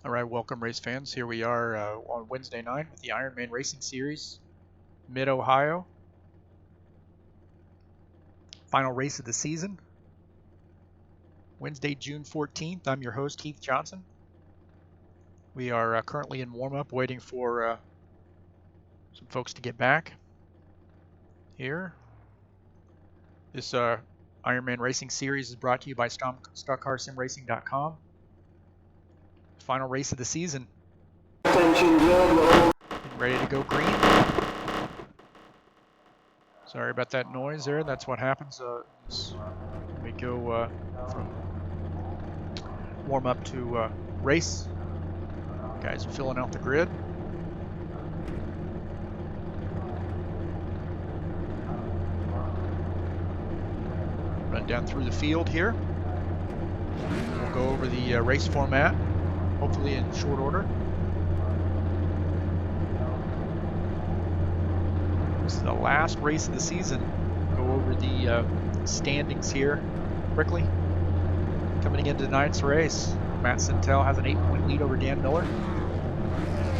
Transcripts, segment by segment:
All right, welcome race fans. Here we are on Wednesday night with the IronMan Racing Series, Mid-Ohio. Final race of the season. Wednesday, June 14th. I'm your host, Keith Johnson. We are currently in warm-up, waiting for some folks to get back here. This IronMan Racing Series is brought to you by StockCarSimRacing.com. Final race of the season. Getting ready to go green. Sorry about that noise there. That's what happens when we go from warm up to race. Guys are filling out the grid. Run down through the field here. We'll go over the race format, hopefully in short order. This is the last race of the season. Go over the standings here quickly. Coming into tonight's race, Matt Sintel has an 8-point lead over Dan Miller.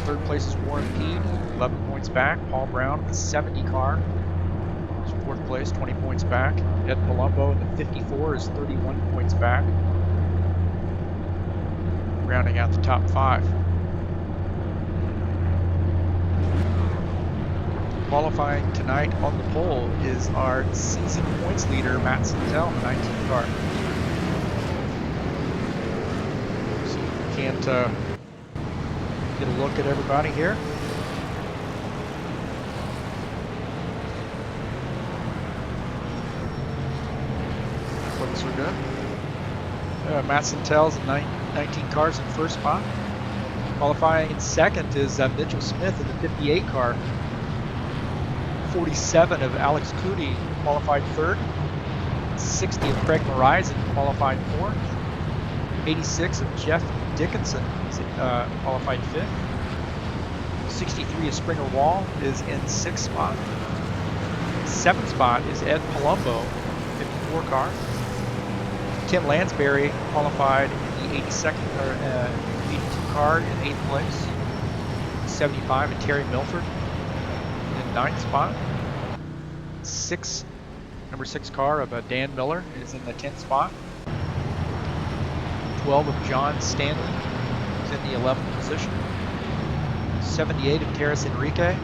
Third place is Warren Peed, 11 points back. Paul Brown, the 70 car, is fourth place, 20 points back. Ed Palumbo in the 54 is 31 points back. Rounding out the top 5. Qualifying tonight on the pole is our season points leader, Matt Sintel, the 19 car. So you can't get a look at everybody here. Looks are good. Matt Sintel's 19 cars in first spot. Qualifying in second is Mitchell Smith in the 58 car. 47 of Alex Coody qualified third. 60 of Craig Morizon qualified fourth. 86 of Jeff Dickinson qualified fifth. 63 of Springer Wall is in sixth spot. Seventh spot is Ed Palumbo, 54 car. Tim Lansbury qualified in the 82 car in eighth place. 75 and Terry Milford in ninth spot. Number 6 car of Dan Miller is in the 10th spot. 12 of John Stanley is in the 11th position. 78 of Karis Enrique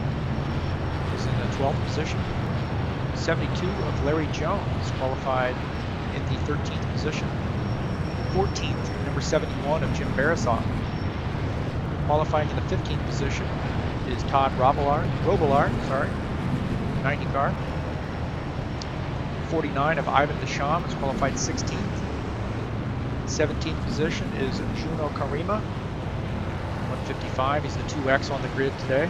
is in the 12th position. 72 of Larry Jones qualified in the 13th position. 14th, number 71 of Jim Barasoff. Qualifying in the 15th position is Todd Robillard, 90 car. 49 of Ivan Deschamps is qualified 16th. 17th position is Juno Karima, 155. He's the 2X on the grid today.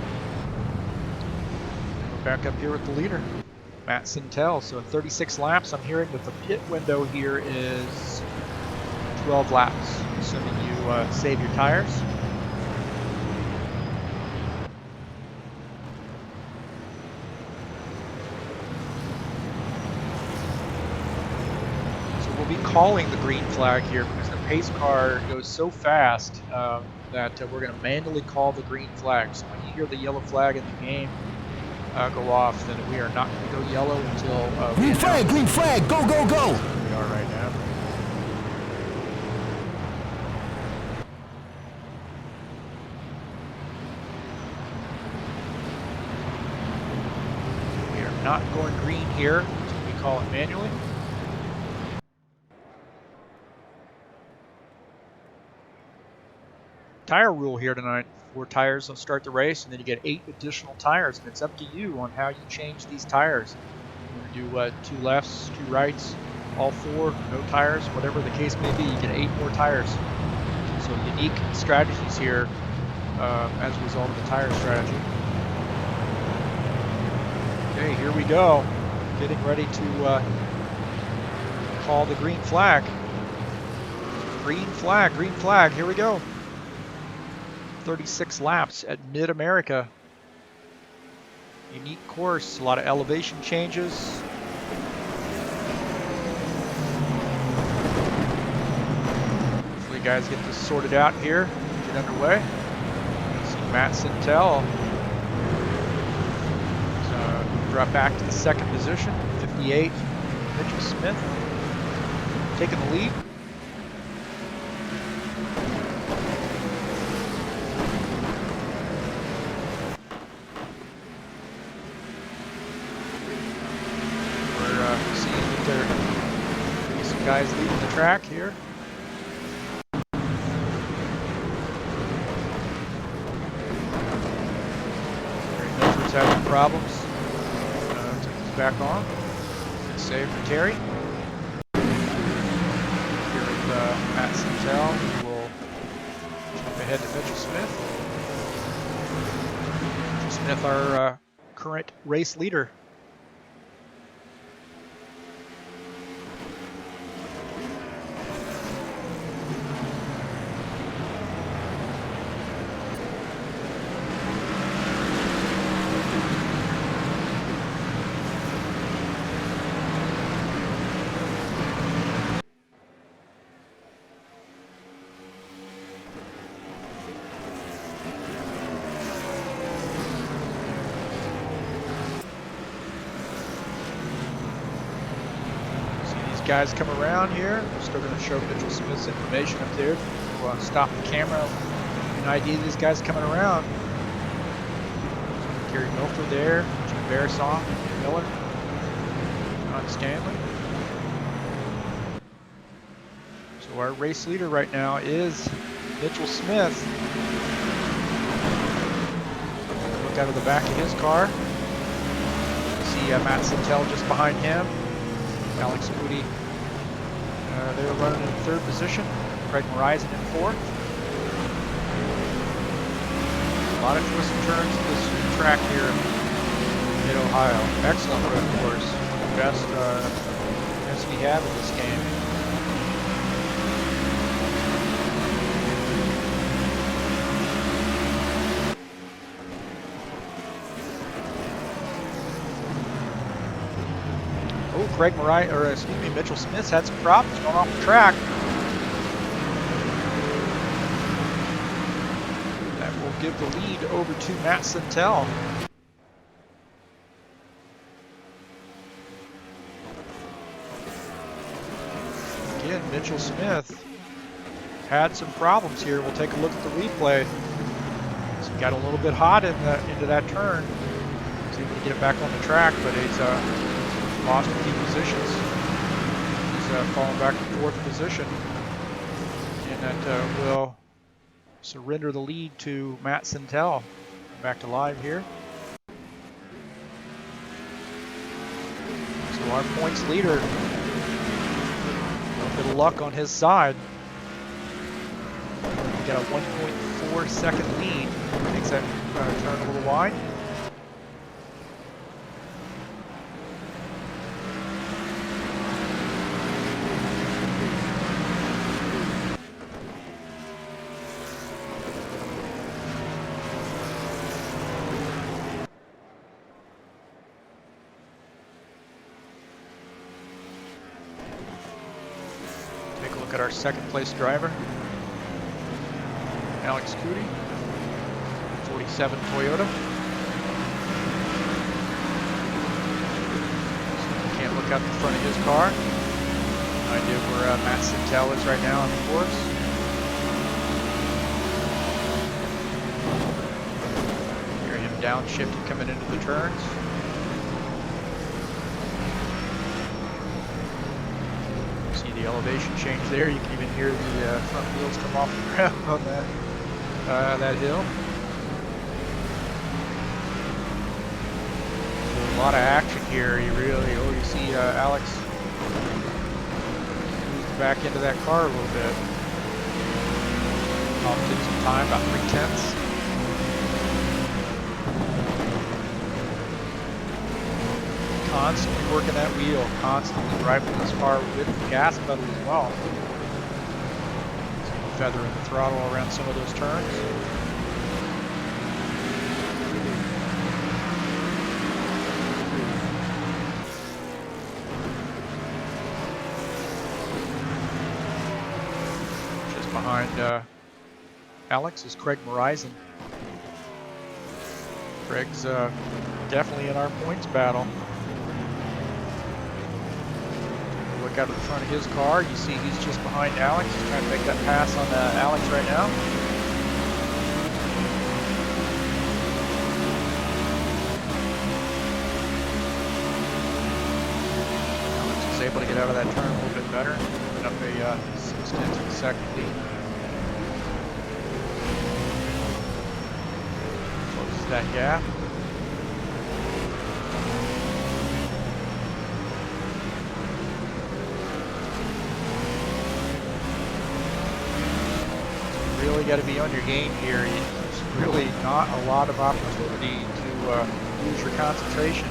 We're back up here with the leader, Matt Sintel. So 36 laps. I'm hearing that the pit window here is 12 laps, assuming you save your tires. We'll be calling the green flag here because the pace car goes so fast that we're going to manually call the green flag. So when you hear the yellow flag in the game go off, then we are not going to go yellow until green flag, go, go, go. We are right now. We are not going green here, so we call it manually. Tire rule here tonight. 4 tires will start the race, and then you get 8 additional tires, and it's up to you on how you change these tires. You want to do 2 lefts, 2 rights, all 4, no tires, whatever the case may be. You get 8 more tires. So unique strategies here as a result of the tire strategy. Okay, here we go. Getting ready to call the green flag. Green flag, here we go. 36 laps at Mid-America. Unique course, a lot of elevation changes. Hopefully you guys get this sorted out here. Get underway. See Matt Sintel drop back to the second position. 58, Mitchell Smith taking the lead. We're seeing that there are some guys leading the track here. Milford's having problems. He's back on. Good save for Terry. Here with Matt Sintel, who will jump ahead to Mitchell Smith. Mitchell Smith, our current race leader. Guys come around here. We're still going to show Mitchell Smith's information up there. We'll stop the camera and ID these guys coming around. Gary Milford there, Jim Barisong, Miller, John Stanley. So our race leader right now is Mitchell Smith. Look out of the back of his car. See Matt Sintel just behind him. Alex Moody, they were running in third position. Craig Horizon in fourth. A lot of twists and turns in this track here in Mid-Ohio. Excellent road course. Best we have in this game. Craig Mitchell Smith's had some problems going off the track. That will give the lead over to Matt Sintel. Again, Mitchell Smith had some problems here. We'll take a look at the replay. So he got a little bit hot into that turn. See if we can get it back on the track, but he's lost a few positions. He's fallen back to fourth position, and that will surrender the lead to Matt Sintel. Back to live here. So our points leader, a little bit of luck on his side. We got a 1.4 second lead. Makes that turn a little wide. Look at our second place driver, Alex Cootie, 47 Toyota. So can't look out the front of his car. No idea where Matt Sintel is right now on the course. Hear him downshifting coming into the turns. The elevation change there. You can even hear the front wheels come off the ground on that hill. So a lot of action here. You see Alex moved back into that car a little bit. Took some time, about 3/10. Constantly working that wheel, constantly driving this car with the gas pedal as well. So feathering the throttle around some of those turns. Just behind Alex is Craig Morrison. Craig's definitely in our points battle. Look out at the front of his car. You see he's just behind Alex. He's trying to make that pass on Alex right now. Alex is able to get out of that turn a little bit better. Put up a 6/10 lead. Closes that gap. Really got to be on your game here. There's really not a lot of opportunity to lose your concentration.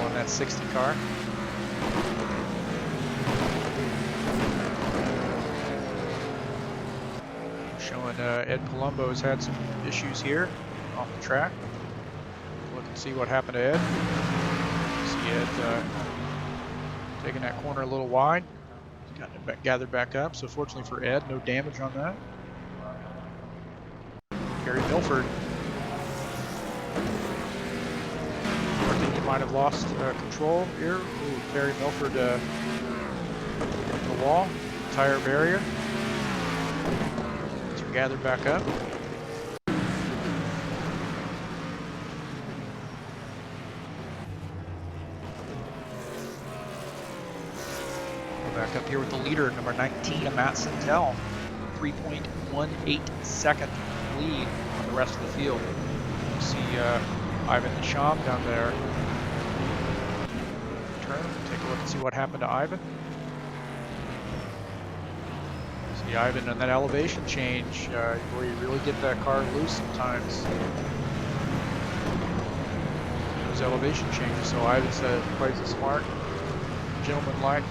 On that 60 car. Showing Ed Palumbo's had some issues here off the track. Look and see what happened to Ed. Ed taking that corner a little wide. Got it gathered back up. So fortunately for Ed, no damage on that. Gary Milford. I think he might have lost control here. Ooh, Gary Milford the wall, tire barrier. So gathered back up. Back up here with the leader, number 19, Matt Sintel, 3.18 second lead on the rest of the field. You see Ivan Nisham down there. Turn, take a look and see what happened to Ivan. See Ivan on that elevation change, where you really get that car loose sometimes. Those elevation changes, so Ivan plays a smart gentleman like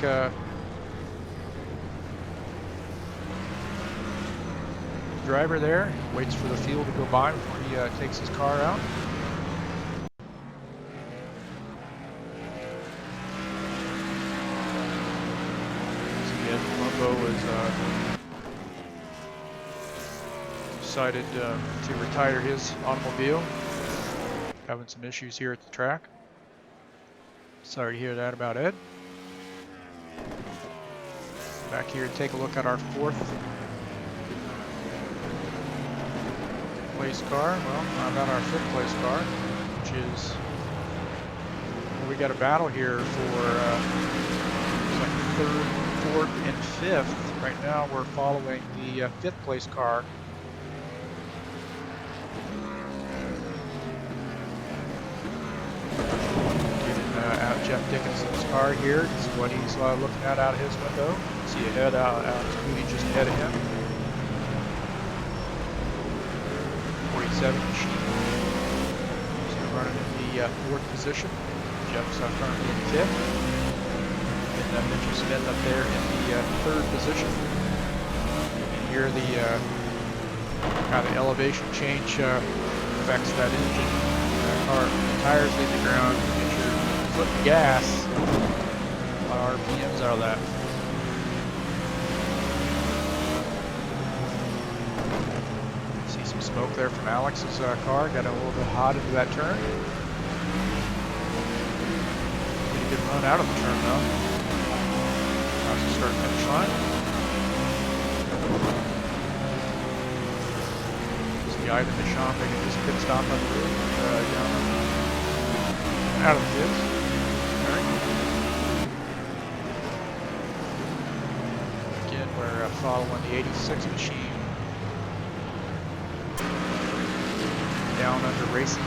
driver there, waits for the field to go by before he takes his car out. See, Ed Palumbo has decided to retire his automobile. Having some issues here at the track. Sorry to hear that about Ed. Back here to take a look at our fourth place car. Well, not our fifth place car, which is, well, we got a battle here for like third, fourth, and fifth. Right now we're following the fifth place car. Getting out Jeff Dickinson's car here. This is what he's looking at out of his window. See ahead, Alex Moody just ahead of him. 47 machine. So running in the fourth position. Jeff's currently in fifth. And Mitchell Smith up there in the third position. And here the kind of elevation change affects that engine. That car, the tires leave the ground. Get your foot in the gas. A lot of RPMs out of that. Smoke there from Alex's car, got a little bit hot into that turn. Pretty good run out of the turn though. How's the start finish line? See Ivan Nisham making his pit stop on the roof, down out of the pits. Again, we're following the 86 machine. Down under racing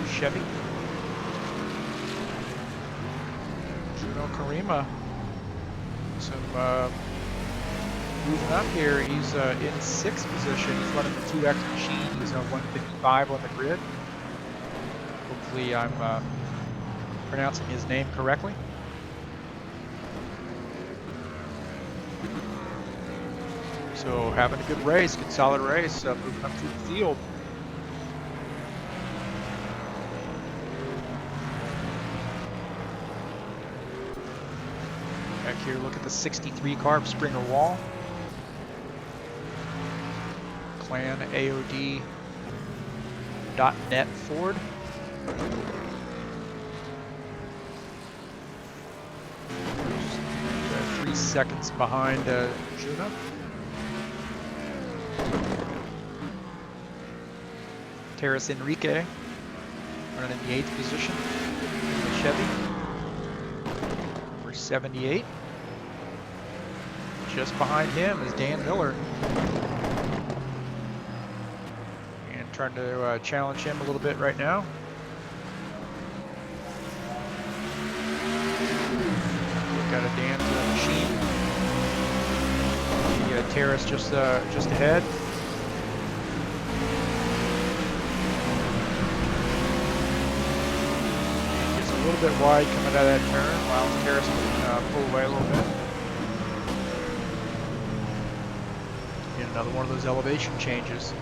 Chevy. Juno Karima. Some moving up here. He's in sixth position. He's running the 2X machine. He's on 155 on the grid. Hopefully I'm pronouncing his name correctly. So having a good race, good solid race, moving up through the field. Back here, look at the 63 car, Springer Wall. Clan AOD.net Ford. 3 seconds behind Juna. Terrace Enrique running in the 8th position. The Chevy. Number 78. Just behind him is Dan Miller. And trying to challenge him a little bit right now. Got a Dan to the machine. The Terrace just ahead. Gets a little bit wide coming out of that turn. Allows Terrace to pull away a little bit. Get another one of those elevation changes.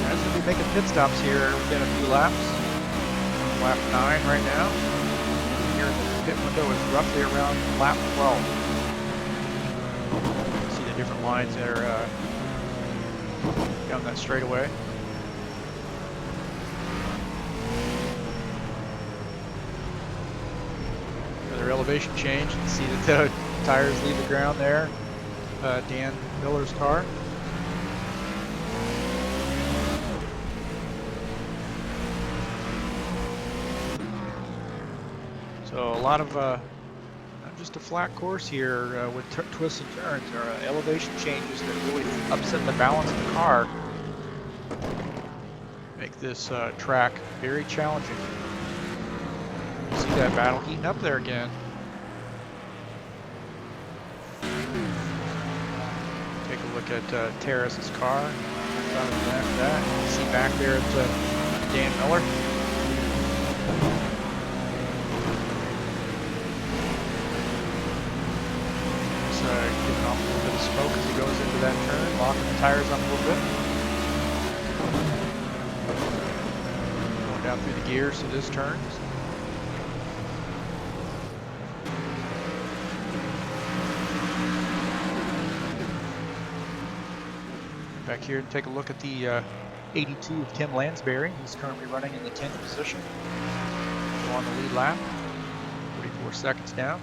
As we'll be making pit stops here within a few laps. Lap 9 right now. Here in the pit window is roughly around lap 12. See the different lines that are down that straightaway. Another elevation change. You can see that the tires leave the ground there. Dan Miller's car. So a lot of, not just a flat course here with twists and turns, or elevation changes that really upset the balance of the car. Make this track very challenging. You see that battle heating up there again. Take a look at Terrace's car. After that, you see back there at Dan Miller. Getting off a little bit of smoke as he goes into that turn, locking the tires up a little bit. Going down through the gears to this turn. Back here and take a look at the 82 of Tim Lansbury. He's currently running in the 10th position. On the lead lap, 44 seconds down.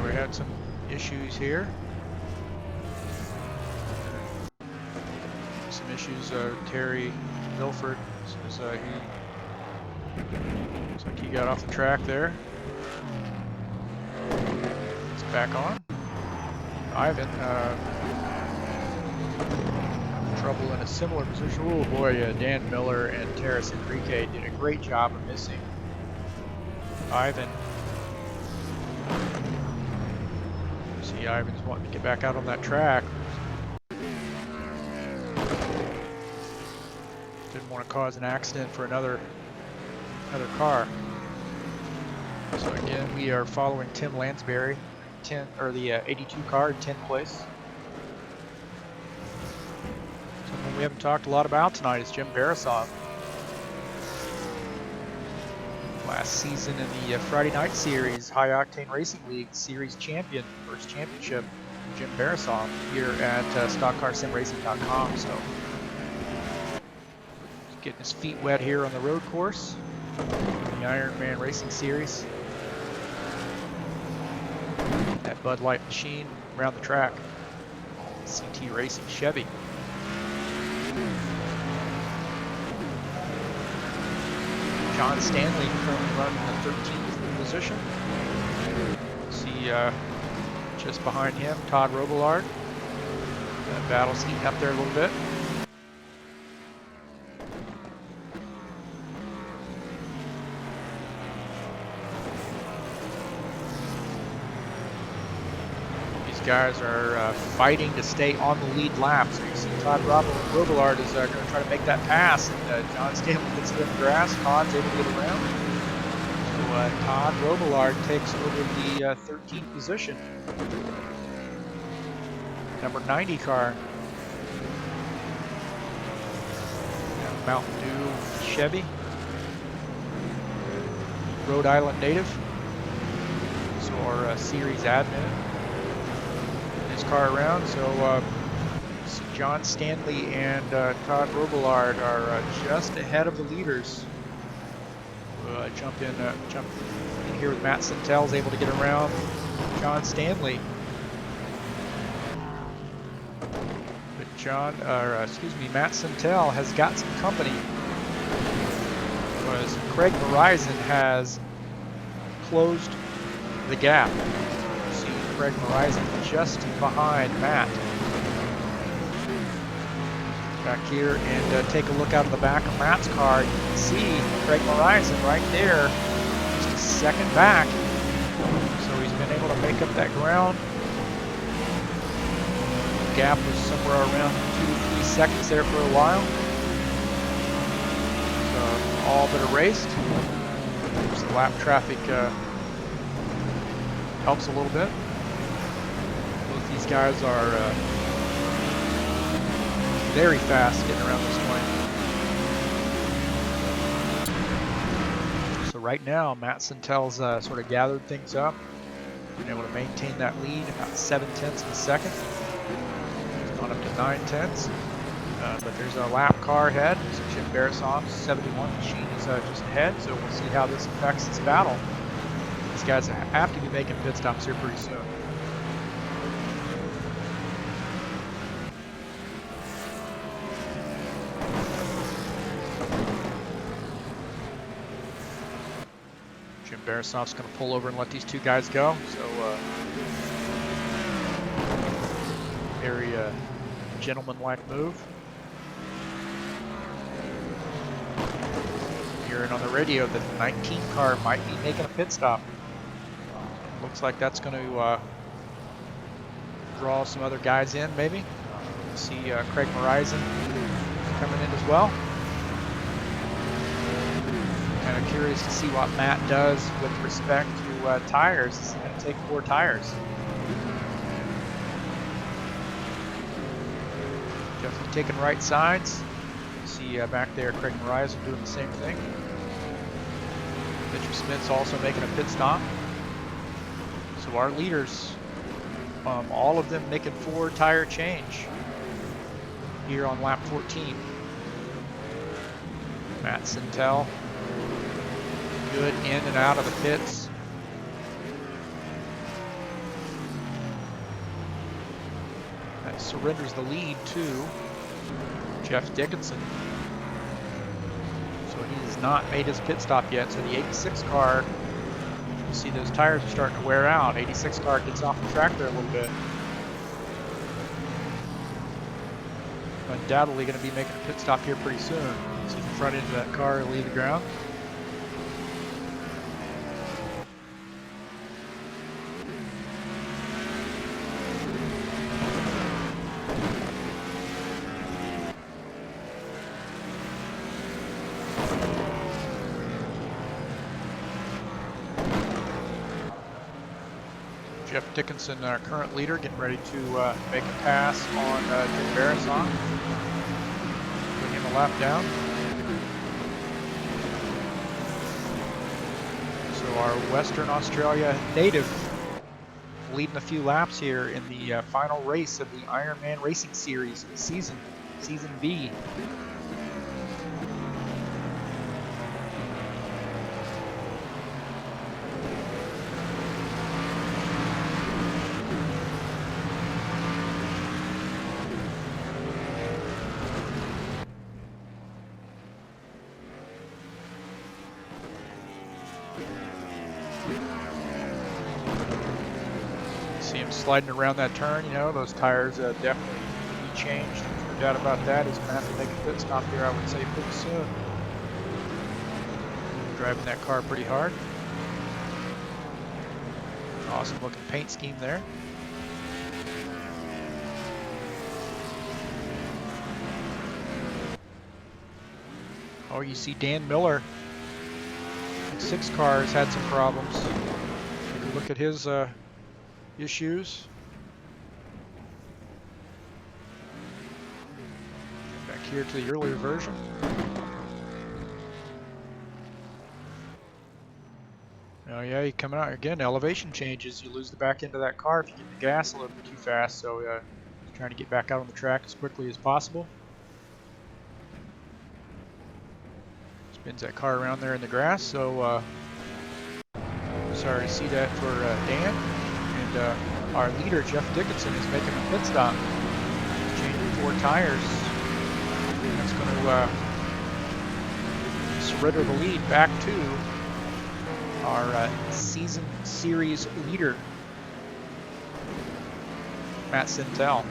We had some issues here. Some issues. Terry Milford says looks like he got off the track there. It's back on. Ivan trouble in a similar position. Oh boy, Dan Miller and Terrace Enrique did a great job of missing Ivan. See, Ivan's wanting to get back out on that track. Didn't want to cause an accident for another car. So again, we are following Tim Lansbury, the 82 car in 10th place. Someone we haven't talked a lot about tonight is Jim Barasov. Last season in the Friday Night Series High Octane Racing League Series champion, first championship, Jim Barasov here at StockCarSimRacing.com. So getting his feet wet here on the road course, the IronMan Racing Series. That Bud Light machine around the track, CT Racing Chevy. John Stanley currently running in the 13th position. See just behind him, Todd Robillard. That battle's heating up there a little bit. These guys are fighting to stay on the lead lap. So you see Todd Robillard is going to try to make that pass, and John Stanley gets it in the grass. Todd's able to get around. So Todd Robillard takes over the 13th position. Number 90 car. Mountain Dew Chevy. Rhode Island native. So our series admin. His car around. So John Stanley and Todd Robillard are just ahead of the leaders. Jump in here with Matt Sintel's able to get around John Stanley. But Matt Sintel has got some company because Craig Verizon has closed the gap. You see Craig Verizon just behind Matt. Back here and take a look out of the back of Matt's car. You can see Craig Verizon right there, just a second back. So he's been able to make up that ground. The gap was somewhere around 2 to 3 seconds there for a while. So all but erased. Just the lap traffic helps a little bit. Both these guys are very fast getting around this point. So right now, Matt Sintel's sort of gathered things up, been able to maintain that lead about 7/10 of a second. It's gone up to 9/10. But there's a lap car ahead. So Jim Beresov's 71 machine is just ahead. So we'll see how this affects this battle. These guys have to be making pit stops here pretty soon. Jim Beresov's going to pull over and let these two guys go. So very gentleman-like move. Hearing on the radio that the 19 car might be making a pit stop. Looks like that's going to draw some other guys in, maybe. See Craig Verizon coming in as well. Kind of curious to see what Matt does with respect to tires. He's going to take 4 tires. Definitely taking right sides. See back there Craig Verizon doing the same thing. Mitchell Smith's also making a pit stop. So our leaders, all of them making 4 tire change here on lap 14. Matt Sintel, good in and out of the pits. That surrenders the lead to Jeff Dickinson. So he has not made his pit stop yet. So the 86 car, you see those tires are starting to wear out. 86 car gets off the track there a little bit. Undoubtedly going to be making a pit stop here pretty soon. See the front end of that car leave the ground. Jeff Dickinson, our current leader, getting ready to make a pass on Jim Beresov. Putting him a lap down. So our Western Australia native leading a few laps here in the final race of the IronMan Racing Series season B. See him sliding around that turn, you know, those tires definitely need to be changed. No doubt about that. He's going to have to make a pit stop here, I would say, pretty soon. Driving that car pretty hard. Awesome looking paint scheme there. Oh, you see Dan Miller. 6 cars had some problems. Take a look at his issues. Back here to the earlier version. Oh yeah, you coming out again. Elevation changes. You lose the back end of that car if you get in the gas a little bit too fast. So trying to get back out on the track as quickly as possible. Spins that car around there in the grass. So sorry to see that for Dan. And our leader Jeff Dickinson is making a pit stop. Changing 4 tires. That's going to surrender the lead back to our season series leader, Matt Sintel.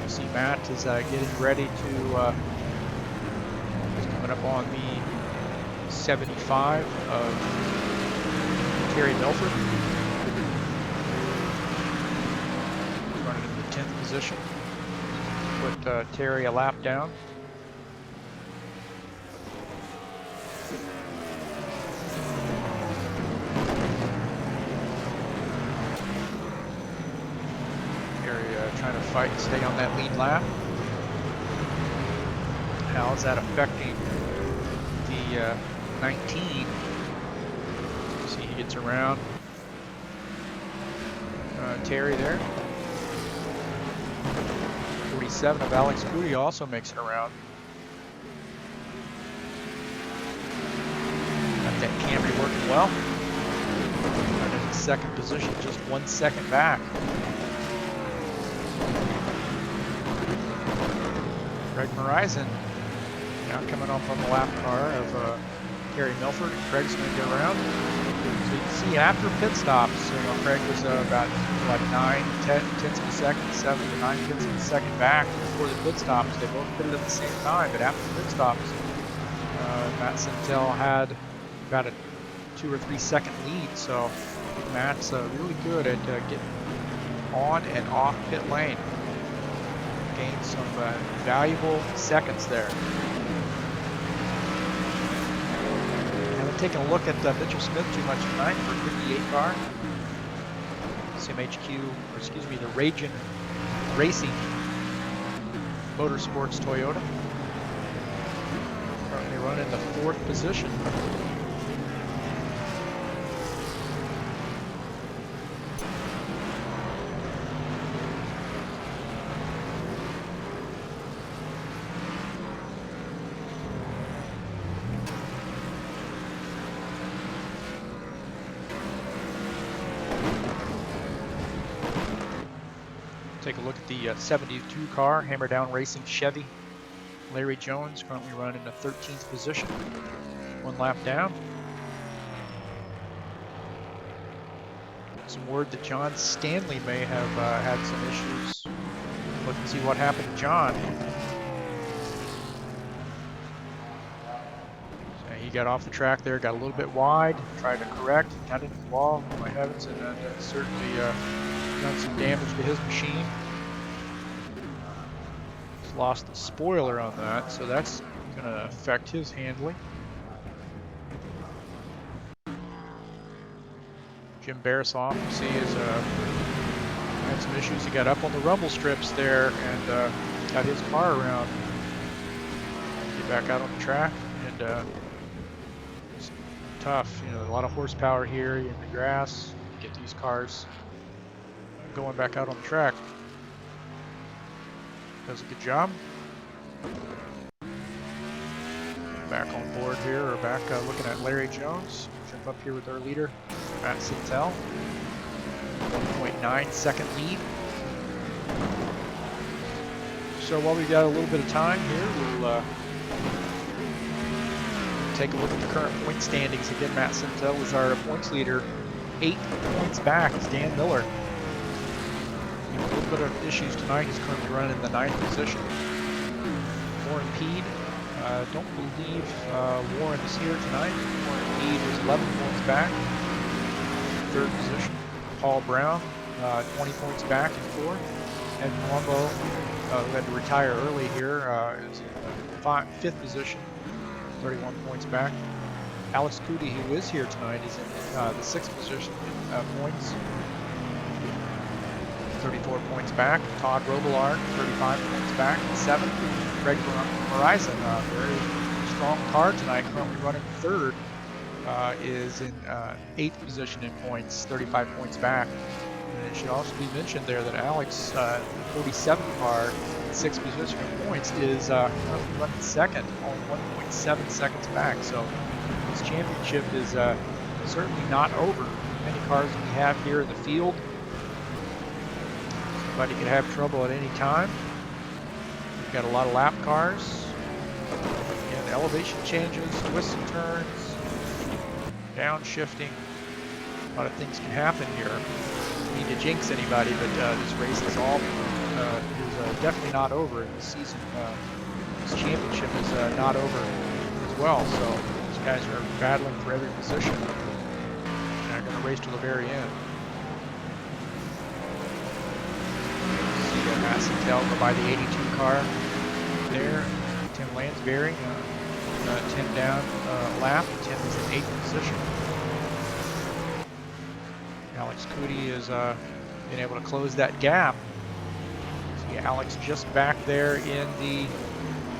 You see Matt is getting ready to, he's coming up on the 75 of Terry Milford. He's running in the 10th position. Put Terry a lap down. Trying to fight and stay on that lead lap. How is that affecting the 19? See, he gets around Terry there. 47 of Alex Cootie also makes it around. Got that Camry working well. Running in second position, just 1 second back. Craig Horizon now coming off on the lap car of Terry Milford. Craig's going to get around. So you can see after pit stops, Craig was about like 9/10 of a second, 7 to 9/10 of a second back before the pit stops. They both pit it at the same time, but after the pit stops, Matt Sintel had about a 2 or 3 second lead. So Matt's really good at getting on and off pit lane. Gained some valuable seconds there. Haven't taken a look at Mitchell Smith too much tonight for 58 car. CMHQ, or excuse me, the Ragin Racing Motorsports Toyota. Currently running the 4th position. Take a look at the 72 car, Hammer Down Racing Chevy. Larry Jones currently running the 13th position, 1 lap down. Some word that John Stanley may have had some issues. Look and see what happened to John. So he got off the track there, got a little bit wide, tried to correct, got into the wall, my heavens, and certainly done some damage to his machine. He's lost the spoiler on that, so that's going to affect his handling. Jim Barasoff, you see, has had some issues. He got up on the rumble strips there and got his car around. Get back out on the track, and it's tough. A lot of horsepower here in the grass. Get these cars going back out on the track. Does a good job. Back on board here, or back looking at Larry Jones. Jump up here with our leader, Matt Sintel. 1.9 second lead. So while we've got a little bit of time here, we'll take a look at the current point standings. Again, Matt Sintel is our points leader. 8 points back is Dan Miller. A little bit of issues tonight. He's currently running in the 9th position. Warren Peed. Don't believe Warren is here tonight. Warren Peed is 11 points back. 3rd position. Paul Brown, 20 points back in 4th. Ed Colombo, who had to retire early here, is in the 5th position. 31 points back. Alex Cootie, who is here tonight, is in the 6th position in points. 34 points back. Todd Robillard, 35 points back. 7th. Craig Horizon, very strong car tonight, currently running 3rd is in 8th position in points, 35 points back. And it should also be mentioned there that Alex, 47 car, 6th position in points, is currently running second, only 1.7 seconds back. So this championship is certainly not over. Many cars we have here in the field. Somebody could have trouble at any time. We've got a lot of lap cars. Again, elevation changes, twists and turns, downshifting. A lot of things can happen here. Don't need to jinx anybody, but this race is definitely not over. This season, this championship is not over as well. So these guys are battling for every position. They're going to race to the very end. See Matt Santel go by the 82 car there. Tim Lansbury, 10 down lap. Tim is in 8th position. Alex Cootie has been able to close that gap. See Alex just back there in the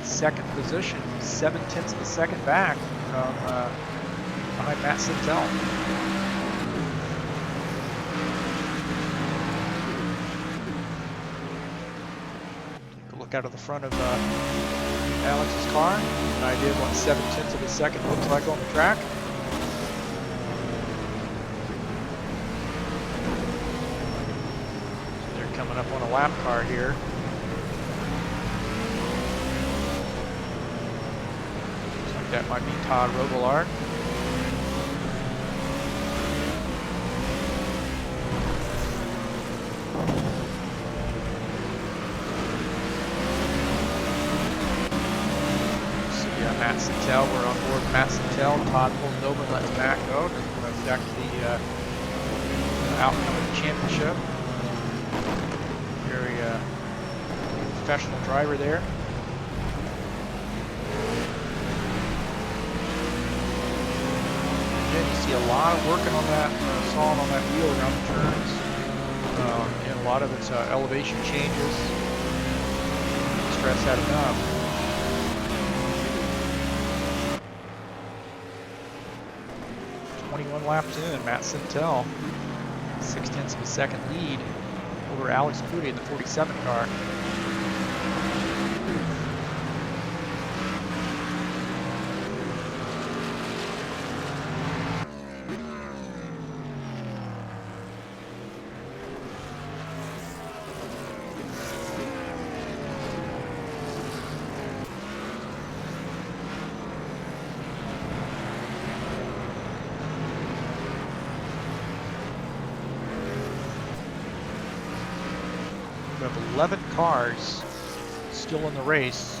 2nd position, 0.7 of a second back from behind Matt Santel. Take a look out of the front of Alex's car. An idea of what 0.7 of a second looks like on the track. Coming up on a lap car here. Looks like that might be Todd Robillard. See Matt Santel, we're on board Matt Santel. Todd pulls over and lets Matt go to affect the outcome of the championship. Very professional driver there. Again, you see a lot of working on that sawing on that wheel around the turns. And a lot of it's elevation changes. Can't stress that enough. Laps in, Matt Santel, 0.6 of a second lead over Alex Cootie in the 47 car. We have 11 cars still in the race.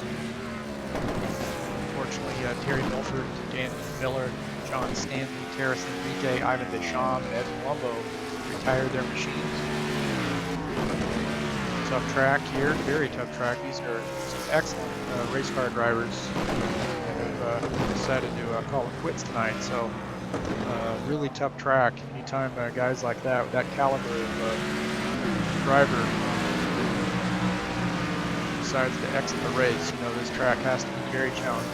Unfortunately, Terry Milford, Dan Miller, John Stanley, Terrace Enrique, Ivan Deschamps, and Ed Colombo retired their machines. Tough track here, very tough track. These are some excellent race car drivers that have decided to call it quits tonight. So, really tough track. Anytime guys like that, with that caliber of driver, decides to exit the race, you know this track has to be very challenging.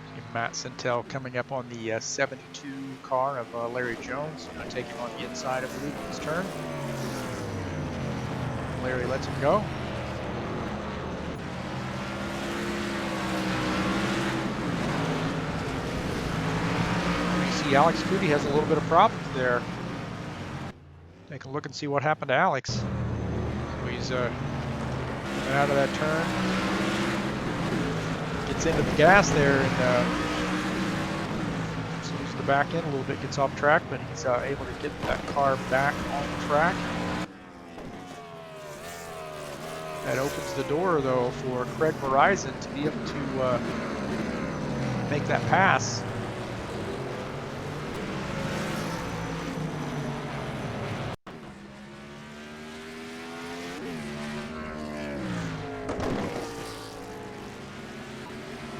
See Matt Santel coming up on the 72 car of Larry Jones, taking on the inside of Luke's turn. Larry lets him go. We see Alex Cootie has a little bit of problems there. Take a look and see what happened to Alex. So he's out of that turn, gets into the gas there, and slows the back end a little bit, gets off track, but he's able to get that car back on the track. That opens the door, though, for Craig Verizon to be able to make that pass.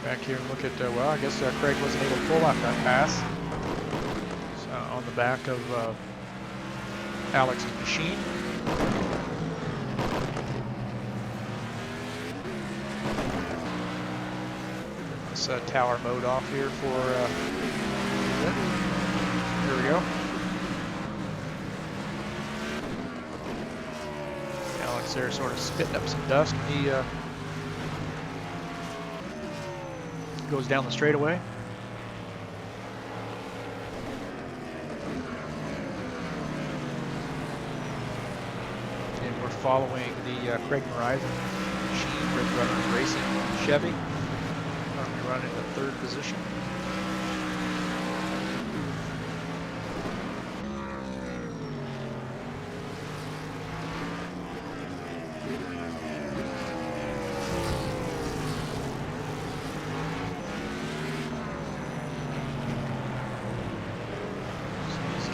Back here and look at, well, I guess Craig wasn't able to pull out that pass. So on the back of Alex's machine. this tower mode off here for a bit. There we go. Alex there sort of spitting up some dust when he goes down the straightaway. And we're following the Craig Horizon machine, Red Runner Racing Chevy. Currently running the 3rd position.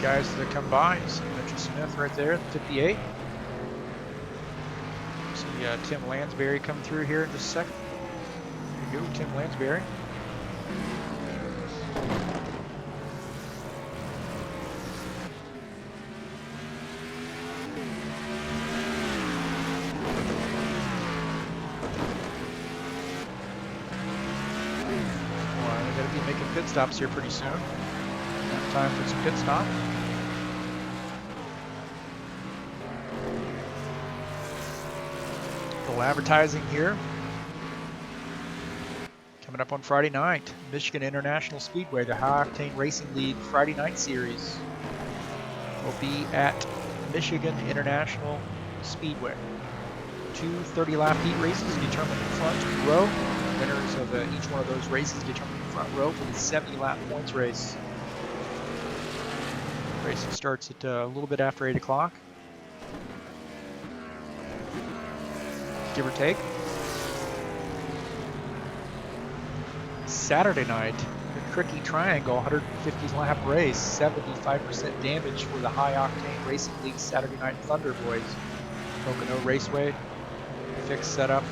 Guys that come by, you see Mitchell Smith right there, 58. See Tim Lansbury come through here in just a second. There you go, Tim Lansbury. Well, they're going to be making pit stops here pretty soon. Time for some pit stop. Advertising here. Coming up on Friday night, Michigan International Speedway, the High Octane Racing League Friday Night Series will be at Michigan International Speedway. 2 30-lap heat races determine the front row. Winners of each one of those races determine the front row for the 70-lap points race. Racing starts at a little bit after 8 o'clock. Give or take. Saturday night, the Tricky Triangle 150 lap race, 75% damage for the High Octane Racing League Saturday Night Thunder boys. Pocono Raceway, fixed setup,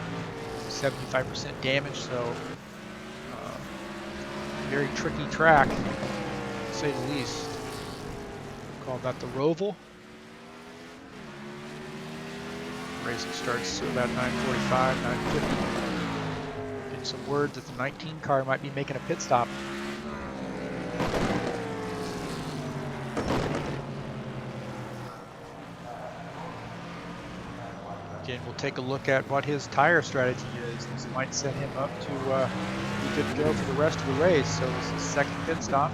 75% damage, so very tricky track, to say the least. Call that the Roval. Racing starts about 9:45, 9:50. Getting some word that the 19 car might be making a pit stop. Again, we'll take a look at what his tire strategy is. This might set him up to be good to go for the rest of the race. So this is his 2nd pit stop.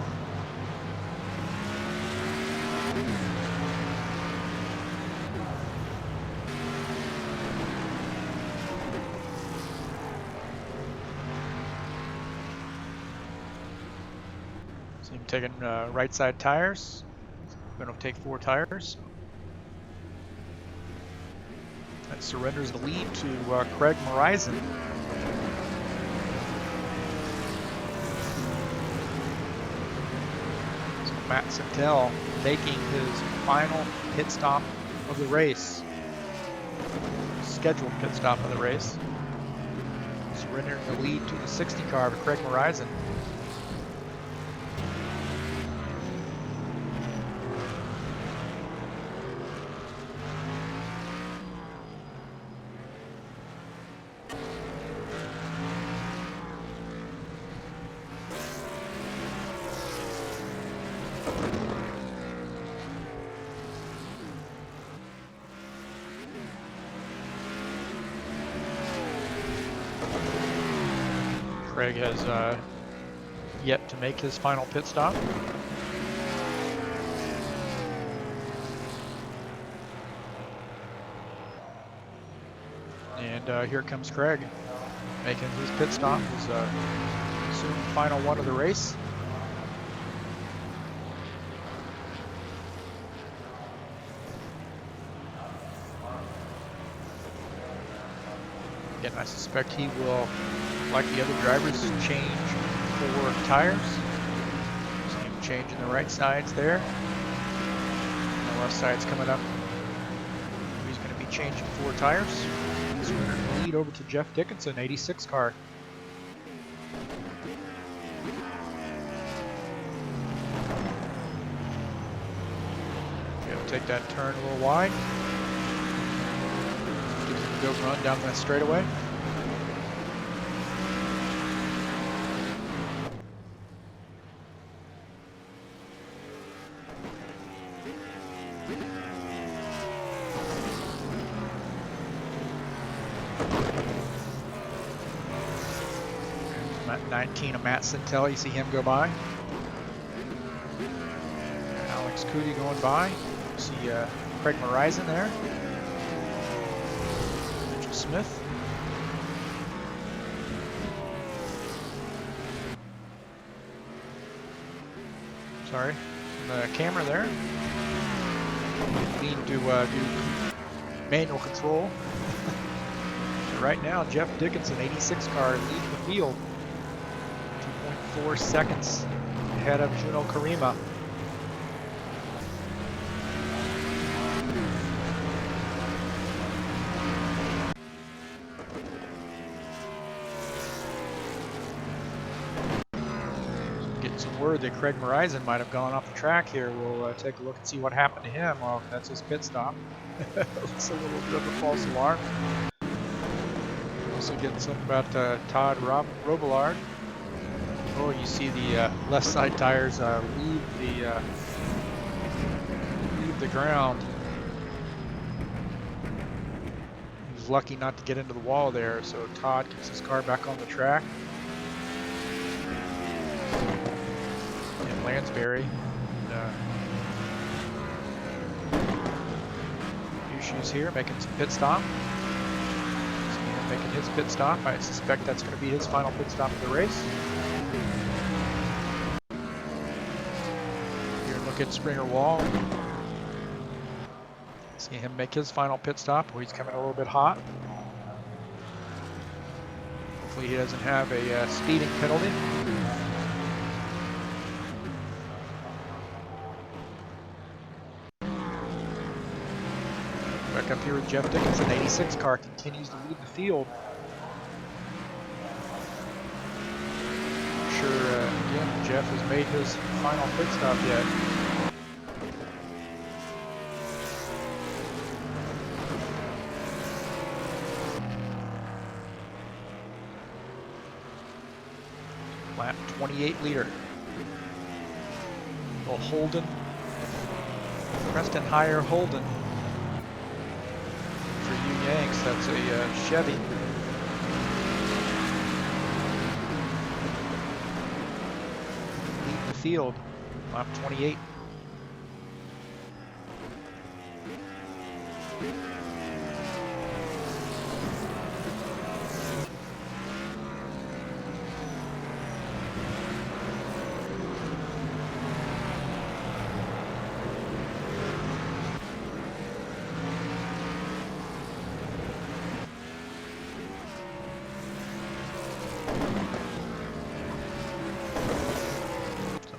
Taking right side tires. Going to take 4 tires. That surrenders the lead to Craig Horizon. So Matt Santel making his final pit stop of the race. Scheduled pit stop of the race. Surrendering the lead to the 60 car of Craig Horizon. Craig has yet to make his final pit stop. And here comes Craig making his pit stop. His soon final one of the race. Again, I suspect he will, like the other drivers, change 4 tires. See him changing the right sides there. The left side's coming up. He's going to be changing 4 tires. He's going to lead over to Jeff Dickinson, 86 car. He'll take that turn a little wide. Gives him a good run down that straightaway. 19 of Matt Sintel, you see him go by. Alex Cootie going by. You see Craig Morizon there. Mitchell Smith. Sorry, the camera there. Need to do manual control. So right now, Jeff Dickinson, 86 car, leading the field. 2.4 seconds ahead of Juno Karima. Some word that Craig Morizon might have gone off the track here. We'll take a look and see what happened to him. Well, that's his pit stop. It's a little bit of a false alarm. Also getting something about Todd Robillard. Oh, you see the left side tires leave the ground. He was lucky not to get into the wall there, so Todd gets his car back on the track. Lansbury. Issues here, making some pit stop. Making his pit stop. I suspect that's going to be his final pit stop of the race. Here, look at Springer Wall. See him make his final pit stop. Oh, he's coming a little bit hot. Hopefully he doesn't have a speeding penalty. Back up here with Jeff Dickinson, 86 car continues to lead the field. I'm sure, again, Jeff has made his final pit stop yet. Lap 28 leader. Well, Holden, Preston Hire Holden. Yanks, that's a Chevy. Leading the field, lap 28.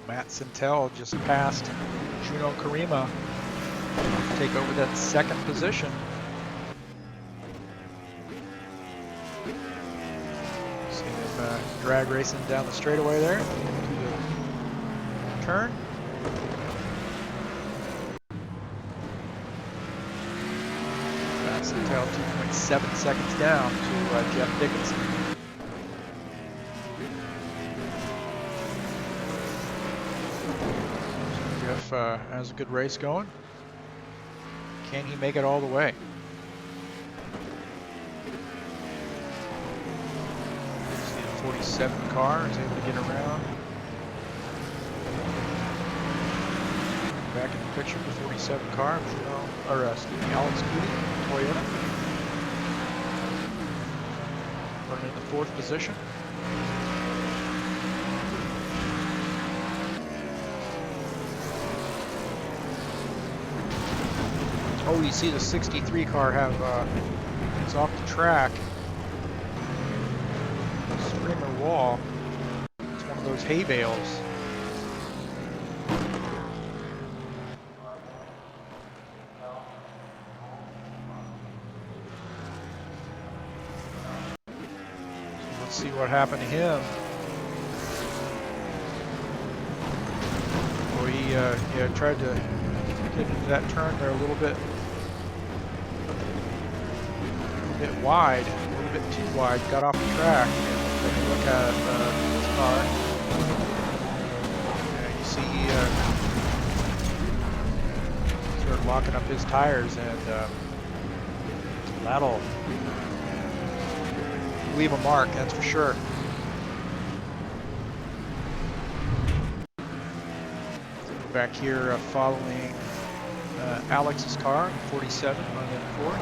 Matt Sintel just passed Juno Karima to take over that second position. See him drag racing down the straightaway there to the turn. Matt Sintel 2.7 seconds down to Jeff Dickinson. Jeff has a good race going. Can he make it all the way? See the 47 car is able to get around. Back in the picture, the 47 car, Alex Cootie, Toyota. Running in the fourth position. Oh, you see the 63 car have it's off the track. Springer Wall. It's one of those hay bales. So let's see what happened to him. Oh, he tried to get into that turn there a little bit wide, a little bit too wide, got off the track. Take a look at this car. You see he started locking up his tires, and that'll leave a mark, that's for sure. Back here following Alex's car, 47, running in fourth.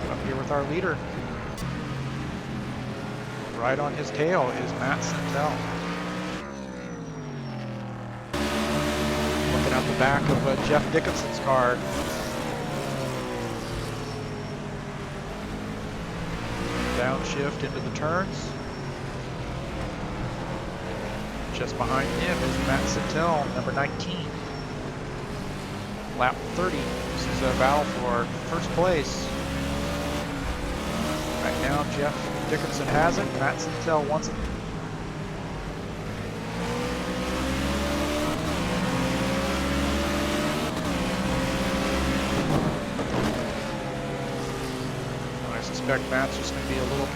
Up here with our leader. Right on his tail is Matt Sintel. Looking out the back of Jeff Dickinson's car. Downshift into the turns. Just behind him is Matt Sintel, number 19. Lap 30. This is a battle for first place. Right now, Jeff Dickinson has it. Matt Sintel wants it. I suspect Matt's just going to be a little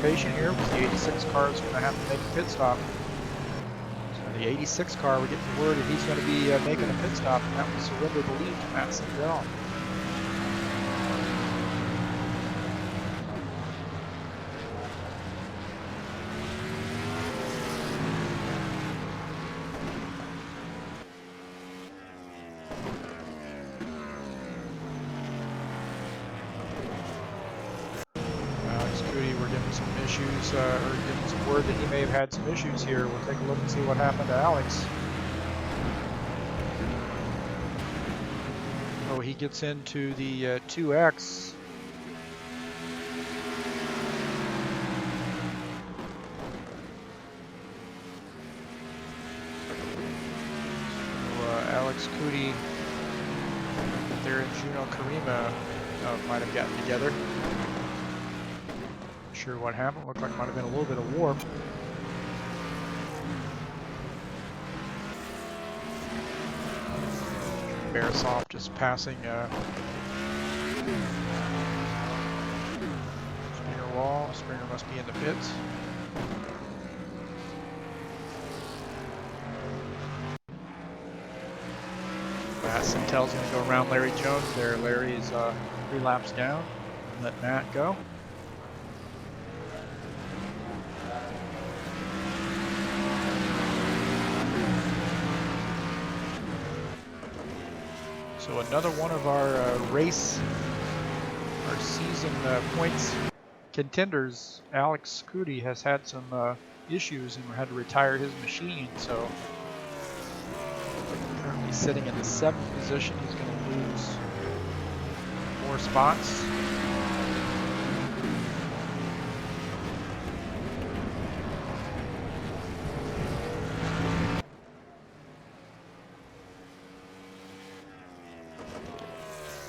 patient here because the 86 car is going to have to make a pit stop. So the 86 car, we're getting word that he's going to be making a pit stop, and that will surrender the lead to Matt Sintel. We're getting some issues, or getting some word that he may have had some issues here. We'll take a look and see what happened to Alex. Oh, he gets into the 2X. So, Alex Cootie, there and Juno Karima might have gotten together. Sure what happened. Looked like it might have been a little bit of warp. Beresov just passing Springer wall. Springer must be in the pits. Sintel's going to go around Larry Jones there. Larry is 3 laps down. Let Matt go. So another one of our our season points contenders, Alex Cootie, has had some issues and had to retire his machine. So currently sitting in the 7th position. He's going to lose 4 spots.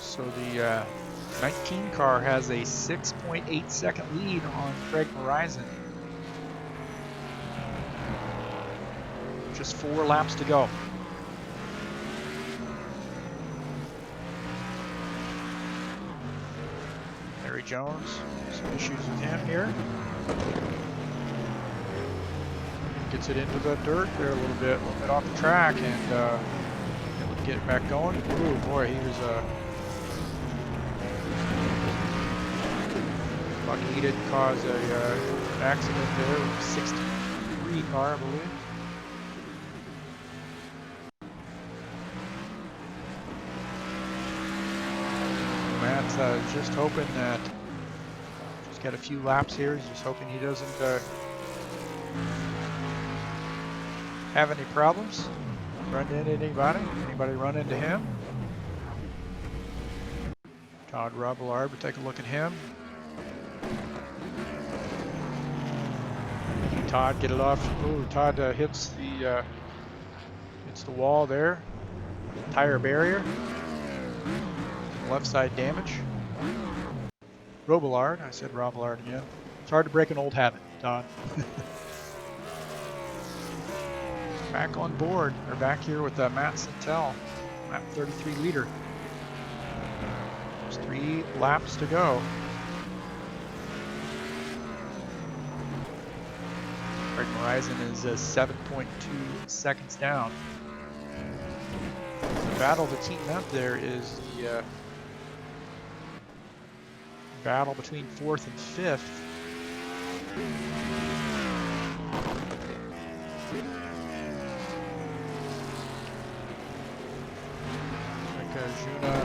So the 19 car has a 6.8 second lead on Craig Horizon. Just 4 laps to go. Larry Jones, some issues with him here. Gets it into the dirt there a little bit off the track, and able to get it back going. Ooh, boy, he was lucky he didn't cause an accident there with the 63 car, I believe. Matt's just hoping that, just got a few laps here, he's just hoping he doesn't have any problems, run into anybody run into him. Todd Robillard, we'll take a look at him. Todd, get it off. Ooh, Todd hits the wall there. Tire barrier. Left side damage. Robillard, I said Robillard again. It's hard to break an old habit, Todd. Back on board. We're back here with Matt Sintel, lap 33 leader. There's 3 laps to go. Craig Horizon is 7.2 seconds down. The battle that's heating up there is the battle between 4th and 5th. Juna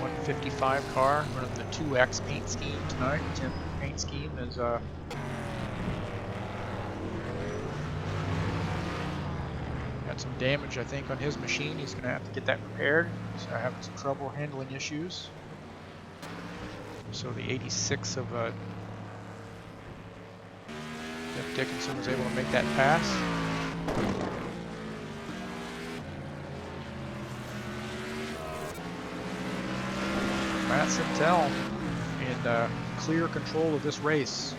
155 car, running the 2X paint scheme tonight. Tim paint scheme is got some damage, I think, on his machine. He's going to have to get that repaired. He's having some trouble handling issues. So the 86 of Jeff Dickinson was able to make that pass. Matt Sintel in clear control of this race.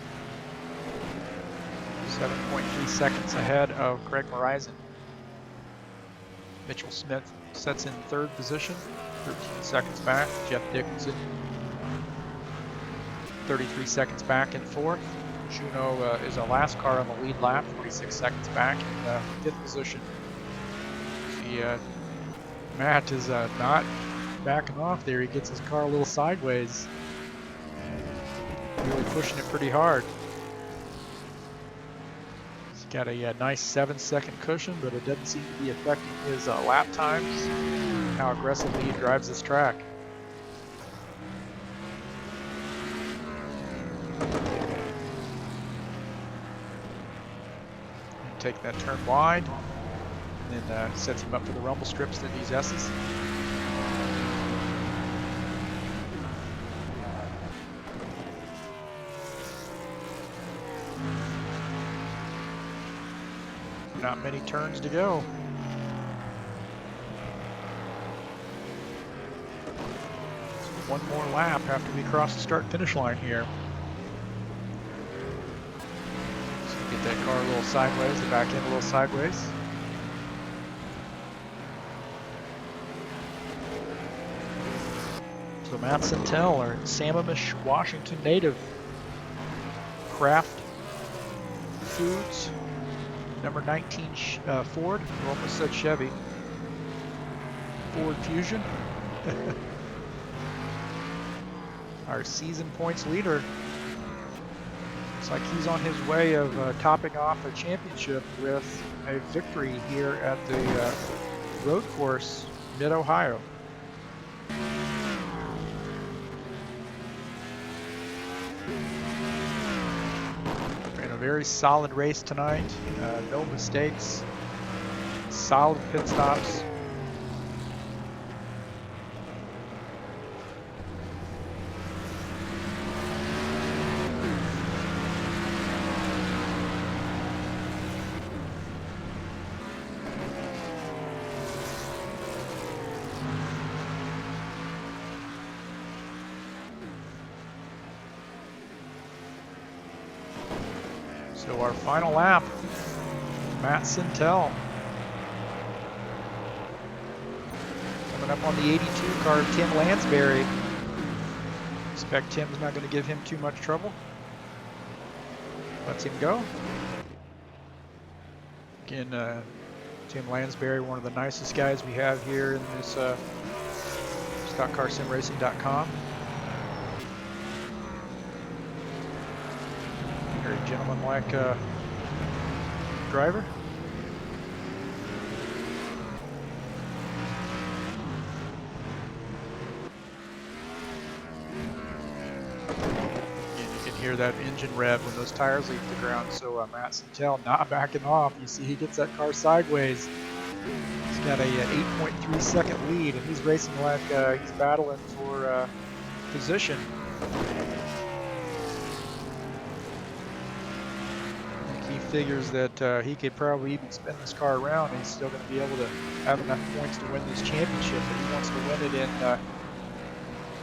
7.3 seconds ahead of Craig Morizon. Mitchell Smith sets in third position, 13 seconds back. Jeff Dickinson, 33 seconds back in fourth. Juno is the last car on the lead lap, 46 seconds back in fifth position. See, Matt is not backing off there. He gets his car a little sideways. Really pushing it pretty hard. He's got a nice 7-second cushion, but it doesn't seem to be affecting his lap times, how aggressively he drives this track. Taking that turn wide, and then sets him up for the rumble strips to these S's. Not many turns to go. So one more lap after we cross the start-finish line here. Get that car a little sideways, the back end a little sideways. So Matt Sintel, our Sammamish, Washington native. Kraft Foods, number 19 Ford, I almost said Chevy. Ford Fusion. Our season points leader. Looks like he's on his way of topping off a championship with a victory here at the road course, Mid-Ohio. Ran a very solid race tonight, no mistakes, solid pit stops. So our final lap, Matt Sintel. Coming up on the 82 car, Tim Lansbury. Expect Tim's not going to give him too much trouble. Lets him go. Again, Tim Lansbury, one of the nicest guys we have here in this StockCarSimRacing.com. Very gentleman-like driver. And you can hear that engine rev when those tires leave the ground. So Matt Sintel not backing off. You see he gets that car sideways. He's got a 8.3 second lead, and he's racing like he's battling for position. Figures that he could probably even spin this car around and he's still going to be able to have enough points to win this championship, but he wants to win it in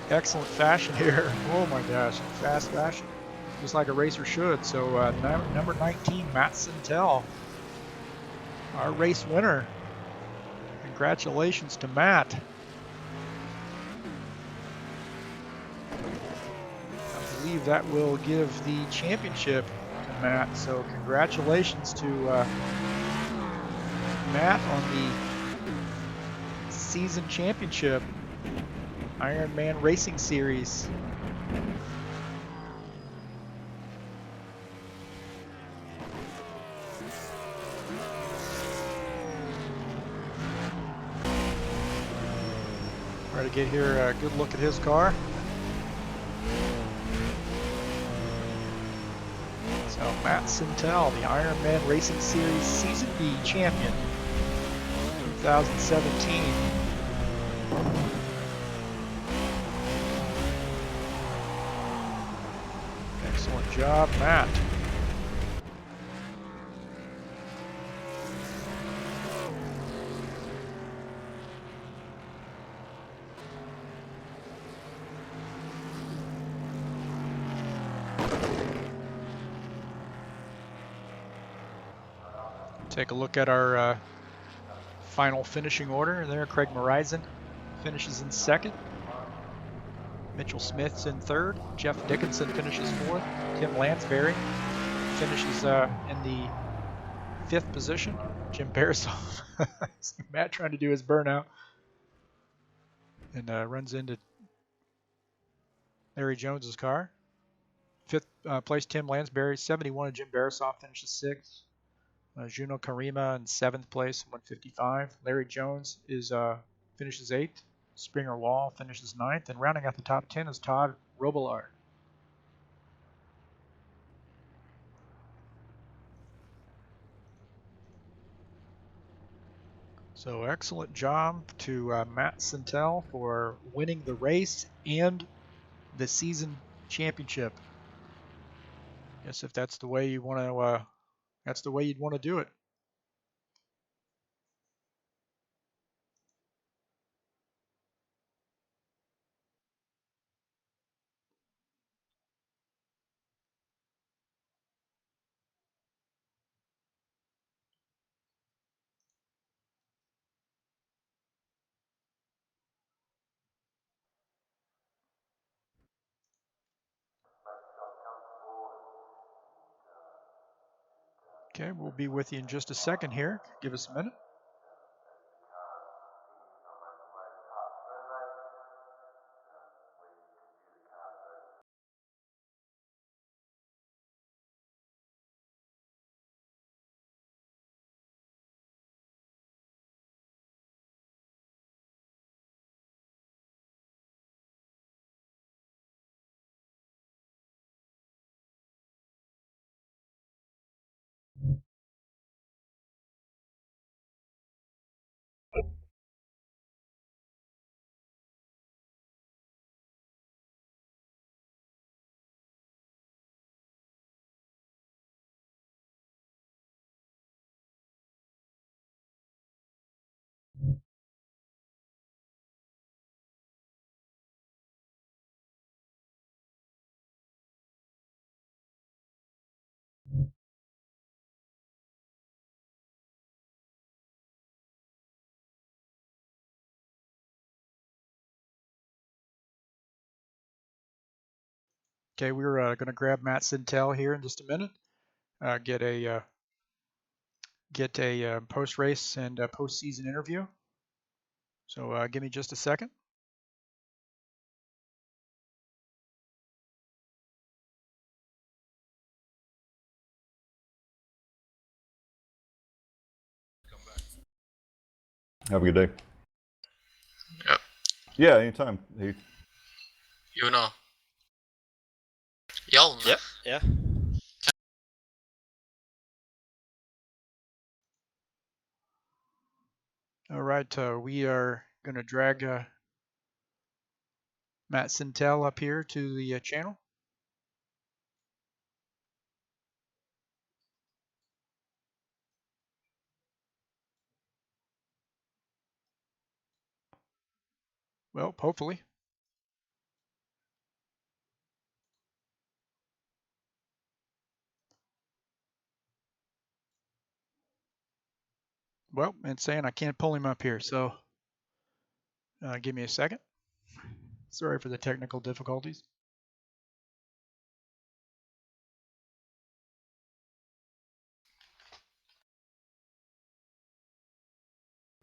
excellent fashion here. Oh my gosh, fast fashion, just like a racer should. So number 19, Matt Sintel, our race winner. Congratulations to Matt. I believe that will give the championship Matt. So congratulations to Matt on the season championship, IronMan Racing Series. Try to get here a good look at his car. So Matt Sintel, the IronMan Racing Series Season B champion, 2017. Excellent job, Matt. Take a look at our final finishing order there. Craig Morizon finishes in second. Mitchell Smith's in third. Jeff Dickinson finishes fourth. Tim Lansbury finishes in the fifth position. Jim Barisoff, Matt trying to do his burnout, and runs into Larry Jones's car. Fifth place, Tim Lansbury. 71 of Jim Barisoff finishes sixth. Juno Karima in seventh place, 155. Larry Jones finishes eighth. Springer Wall finishes ninth, and rounding out the top 10 is Todd Robillard. So excellent job to Matt Sintel for winning the race and the season championship. Guess if that's the way you want to, that's the way you'd want to do it. Okay, we'll be with you in just a second here. Give us a minute. Okay, we're going to grab Matt Sintel here in just a minute. Get a post race and post season interview. So give me just a second. Have a good day. Yep. Yeah, anytime, Heath. You know. Yell. Yep. Yeah. All right, we are going to drag Matt Sintel up here to the channel. Well, hopefully. Well, it's saying I can't pull him up here, so give me a second. Sorry for the technical difficulties.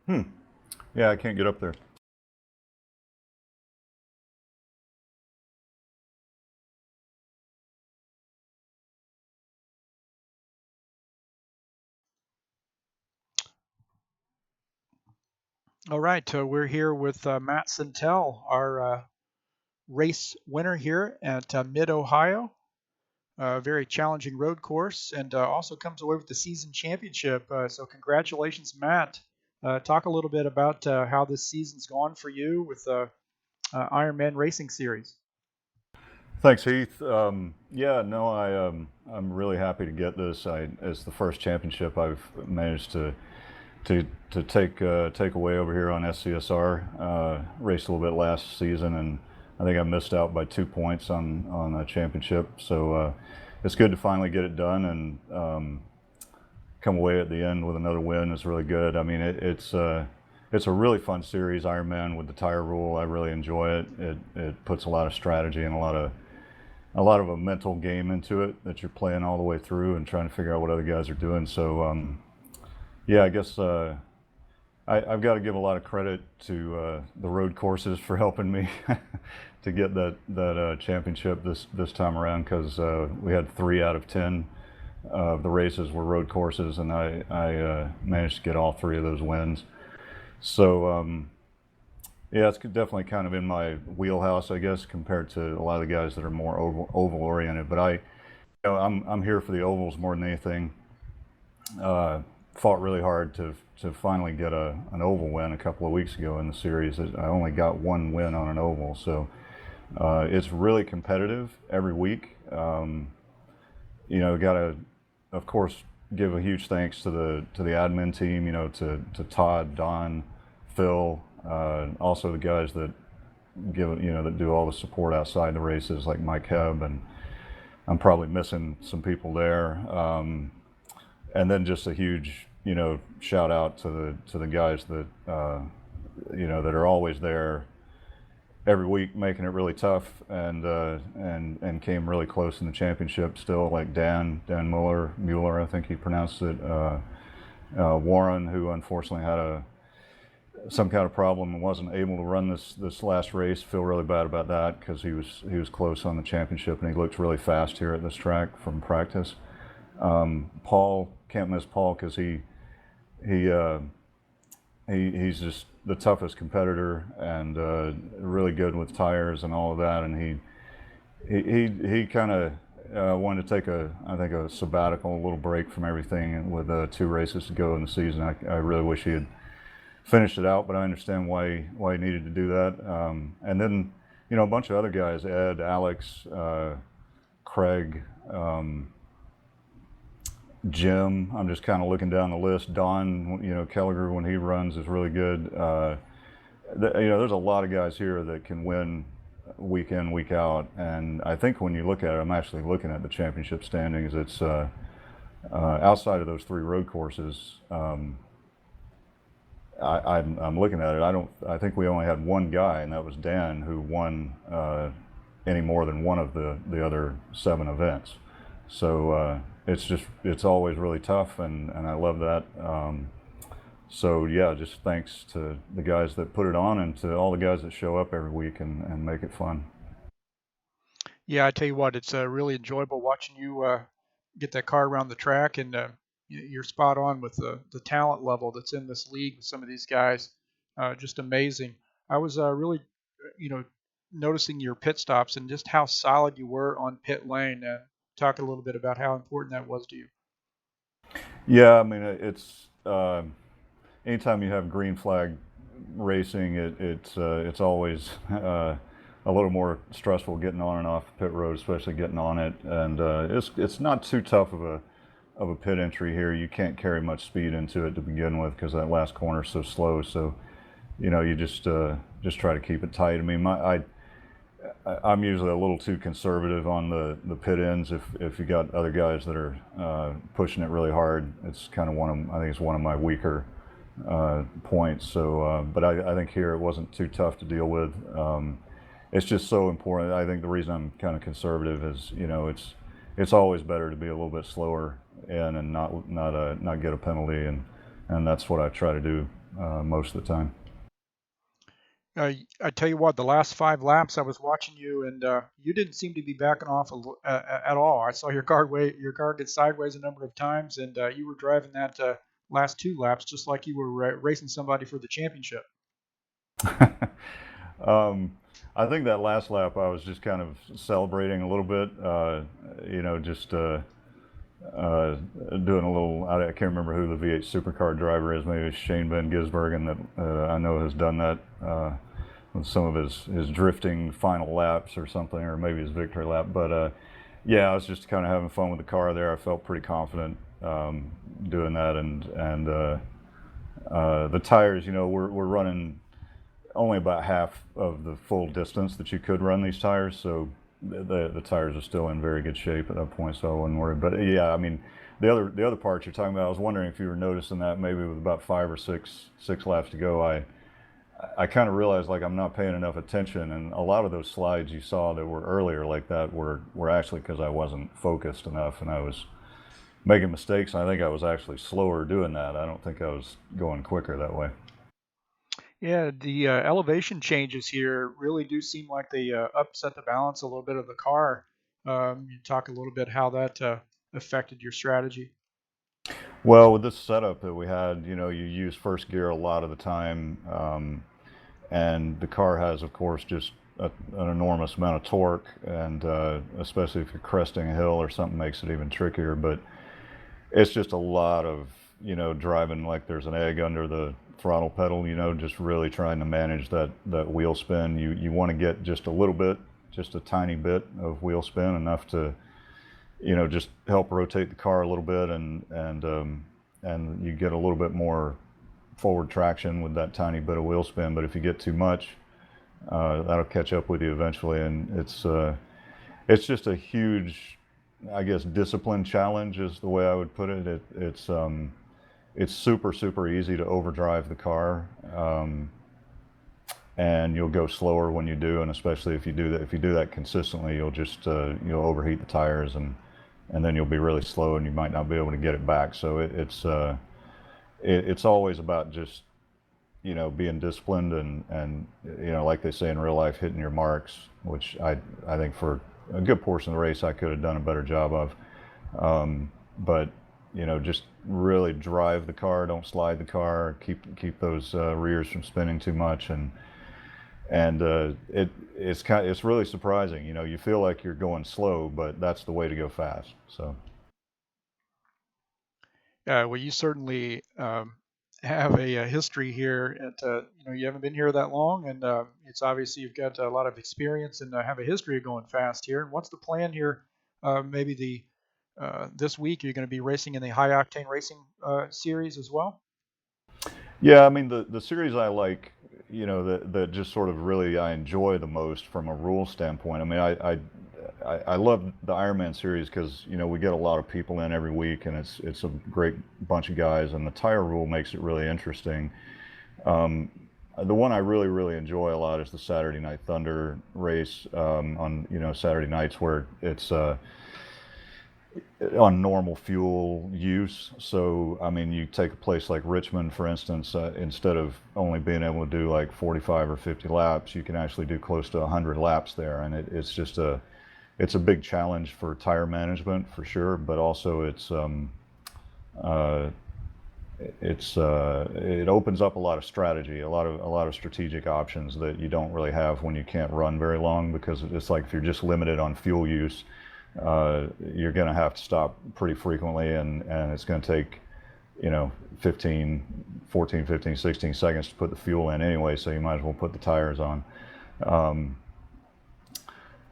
Yeah, I can't get up there. All right, we're here with Matt Sintel, our race winner here at Mid-Ohio. A very challenging road course, and also comes away with the season championship. So congratulations, Matt. Talk a little bit about how this season's gone for you with IronMan Racing Series. Thanks, Heath. Yeah, no, I'm really happy to get this. It's the first championship I've managed to take away over here on SCSR. Raced a little bit last season, and I think I missed out by 2 points on a championship. So it's good to finally get it done and come away at the end with another win. Is really good. I mean, it's a really fun series, Ironman, with the tire rule. I really enjoy it. It puts a lot of strategy and a lot of a mental game into it that you're playing all the way through and trying to figure out what other guys are doing. So yeah, I guess I've got to give a lot of credit to the road courses for helping me to get that championship this time around, because we had 3 out of 10 of the races were road courses, and I managed to get all 3 of those wins. So yeah, it's definitely kind of in my wheelhouse, I guess, compared to a lot of the guys that are more oval oriented. But I'm here for the ovals more than anything. Fought really hard to finally get an oval win a couple of weeks ago in the series. I only got 1 win on an oval, so it's really competitive every week. Got to, of course, give a huge thanks to the admin team. To Todd, Don, Phil, also the guys that that do all the support outside the races, like Mike Hebb, and I'm probably missing some people there. And then just a huge, shout out to the guys that, that are always there every week, making it really tough, and came really close in the championship still, like Dan Mueller, I think he pronounced it. Warren, who unfortunately had some kind of problem and wasn't able to run this last race. Feel really bad about that, because he was close on the championship, and he looked really fast here at this track from practice. Paul, can't miss Paul, because he's just the toughest competitor, and really good with tires and all of that. And he kind of wanted to take a sabbatical, a little break from everything, with 2 races to go in the season. I really wish he had finished it out, but I understand why he needed to do that. And then a bunch of other guys, Ed, Alex, Craig, Jim. I'm just kind of looking down the list. Don, Kelliger, when he runs, is really good. There's a lot of guys here that can win week in, week out. And I think when you look at it, I'm actually looking at the championship standings. It's outside of those 3 road courses. I'm looking at it. I think we only had 1 guy, and that was Dan, who won any more than one of the other 7 events. So it's always really tough, and I love that. So yeah, just thanks to the guys that put it on, and to all the guys that show up every week and make it fun. Yeah, I tell you what, it's really enjoyable watching you get that car around the track, and you're spot on with the talent level that's in this league with some of these guys. Just amazing. I was really, noticing your pit stops and just how solid you were on pit lane. Talk a little bit about how important that was to you. Yeah, I mean, it's anytime you have green flag racing, it's always a little more stressful getting on and off pit road, especially getting on it. And it's not too tough of a pit entry here. You can't carry much speed into it to begin with, because that last corner is so slow. So you just try to keep it tight. I mean, I'm usually a little too conservative on the pit ends. If you got other guys that are pushing it really hard, it's kind of I think it's one of my weaker points. So, but I think here it wasn't too tough to deal with. It's just so important. I think the reason I'm kind of conservative is, it's always better to be a little bit slower in and not get a penalty, and that's what I try to do most of the time. I tell you what, the last 5 laps I was watching you, and you didn't seem to be backing off at all. I saw your car get sideways a number of times, and you were driving that last 2 laps just like you were racing somebody for the championship. I think that last lap I was just kind of celebrating a little bit, just doing a little. I can't remember who the V8 supercar driver is. Maybe it's Shane Van Gisbergen that I know has done that with some of his drifting final laps or something, or maybe his victory lap. But yeah, I was just kind of having fun with the car there. I felt pretty confident doing that, and the tires, we're running only about half of the full distance that you could run these tires, so the tires are still in very good shape at that point, so I wasn't worried. But yeah, I mean, the other parts you're talking about, I was wondering if you were noticing that maybe with about 5 or 6 laps to go, I kind of realized like I'm not paying enough attention, and a lot of those slides you saw that were earlier like that were actually because I wasn't focused enough and I was making mistakes. And I think I was actually slower doing that. I don't think I was going quicker that way. Yeah, the elevation changes here really do seem like they upset the balance a little bit of the car. You talk a little bit how that affected your strategy. Well, with this setup that we had, you use first gear a lot of the time, and the car has, of course, just an enormous amount of torque, and especially if you're cresting a hill or something, makes it even trickier. But it's just a lot of, driving like there's an egg under the throttle pedal, just really trying to manage that wheel spin. You want to get just a little bit, just a tiny bit of wheel spin, enough to just help rotate the car a little bit, and you get a little bit more forward traction with that tiny bit of wheel spin. But if you get too much, that'll catch up with you eventually, and it's just a huge, I guess, discipline challenge is the way I would put it. It's super super easy to overdrive the car. And you'll go slower when you do, and especially if you do that consistently, you'll just you'll overheat the tires, and then you'll be really slow, and you might not be able to get it back. So it's always about just being disciplined, and like they say in real life, hitting your marks, which I think for a good portion of the race I could have done a better job of. But just really drive the car, don't slide the car, keep those rears from spinning too much, and it's really surprising. You feel like you're going slow, but that's the way to go fast. So Well, you certainly have a history here. You haven't been here that long, and it's obviously you've got a lot of experience and have a history of going fast here. And what's the plan here? Maybe this week you're going to be racing in the high octane racing series as well. yeah, I mean, the series I like, that just sort of really I enjoy the most from a rule standpoint. I mean, I love the IronMan series because we get a lot of people in every week, and it's a great bunch of guys, and the tire rule makes it really interesting. The one I really really enjoy a lot is the Saturday Night Thunder race, on Saturday nights, where it's on normal fuel use. So I mean, you take a place like Richmond, for instance, instead of only being able to do like 45 or 50 laps, you can actually do close to 100 laps there, and it's a big challenge for tire management for sure, but also it opens up a lot of strategy, a lot of strategic options that you don't really have when you can't run very long, because it's like if you're just limited on fuel use, you're going to have to stop pretty frequently, and it's going to take 14, 15, 16 seconds to put the fuel in anyway, so you might as well put the tires on.